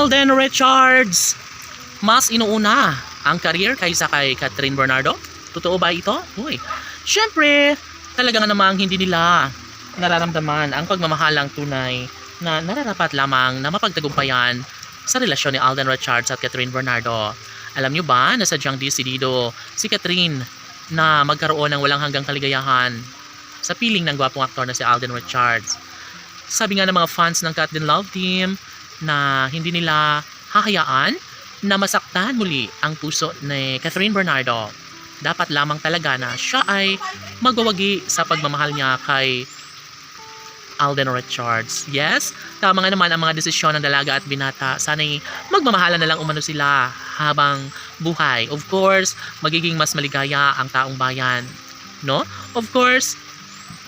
Alden Richards, mas inuuna ang career kaysa kay Catherine Bernardo? Totoo ba ito? Uy, syempre, talaga nga namang hindi nila nararamdaman ang pagmamahalang tunay na nararapat lamang na mapagtagumpayan sa relasyon ni Alden Richards at Catherine Bernardo. Alam nyo ba na sadyang desidido si Catherine na magkaroon ng walang hanggang kaligayahan sa piling ng gwapong aktor na si Alden Richards? Sabi nga ng mga fans ng Kat Din Love Team na hindi nila hahayaan na masaktan muli ang puso ni Catherine Bernardo. Dapat lamang talaga na siya ay magwawagi sa pagmamahal niya kay Alden Richards. Yes, tama nga naman ang mga desisyon ng dalaga at binata. Sana'y magmamahalan na lang umano sila habang buhay. Of course, magiging mas maligaya ang taong bayan. No? Of course,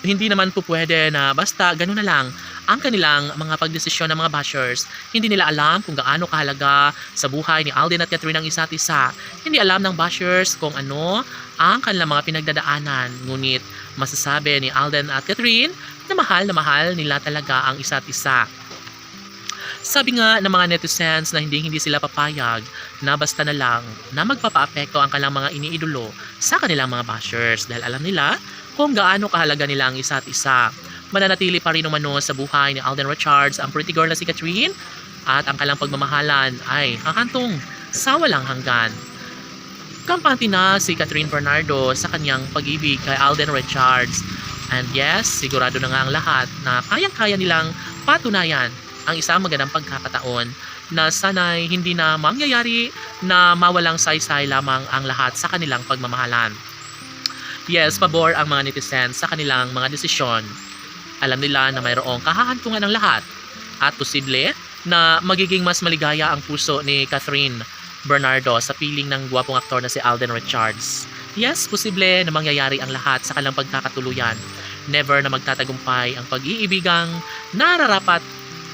hindi naman po pwede na basta ganun na lang ang kanilang mga pagdesisyon ng mga bashers. Hindi nila alam kung gaano kahalaga sa buhay ni Alden at Catherine ang isa't isa. Hindi alam ng bashers kung ano ang kanilang mga pinagdadaanan. Ngunit masasabi ni Alden at Catherine na mahal nila talaga ang isa't isa. Sabi nga ng mga netizens na hindi sila papayag na basta na lang na magpapaapekto ang kanilang mga iniidolo sa kanilang mga bashers dahil alam nila kung gaano kahalaga nila ang isa't isa. Mananatili pa rin umano sa buhay ni Alden Richards ang pretty girl na si Catherine at ang kanilang pagmamahalan ay hahantong sa walang hanggan. Kampante na si Catherine Bernardo sa kanyang pag-ibig kay Alden Richards. And yes, sigurado na nga ang lahat na kayang-kaya nilang patunayan ang isang magandang pagkakataon na sana'y hindi na mangyayari na mawalang saysay lamang ang lahat sa kanilang pagmamahalan. Yes, pabor ang mga netizens sa kanilang mga desisyon. Alam nila na mayroong kahahantungan ng lahat at posible na magiging mas maligaya ang puso ni Catherine Bernardo sa piling ng gwapong aktor na si Alden Richards. Yes, posible na mangyayari ang lahat sa kanilang pagkakatuluyan. Never na magtatagumpay ang pag-iibigang nararapat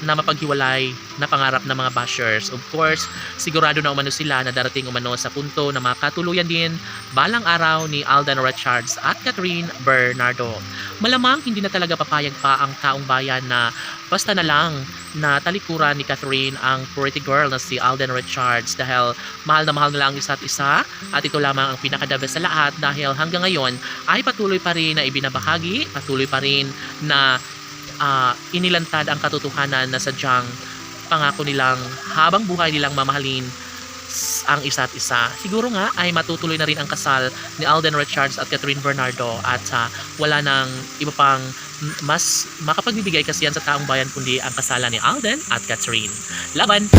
na mapaghiwalay na pangarap ng mga bashers. Of course, sigurado na umano sila na darating umano sa punto na makatuluyan din balang araw ni Alden Richards at Catherine Bernardo. Malamang hindi na talaga papayag pa ang taong bayan na basta na lang na talikuran ni Catherine ang pretty girl na si Alden Richards dahil mahal na lang isa't isa at ito lamang ang pinaka-the best sa lahat dahil hanggang ngayon ay patuloy pa rin na ibinabahagi, patuloy pa rin na inilantad ang katotohanan na sadyang pangako nilang habang buhay nilang mamahalin ang isa't isa. Siguro nga ay matutuloy na rin ang kasal ni Alden Richards at Catherine Bernardo at wala nang iba pang mas makapagbibigay kasiyan sa taong bayan kundi ang kasalan ni Alden at Catherine. Laban!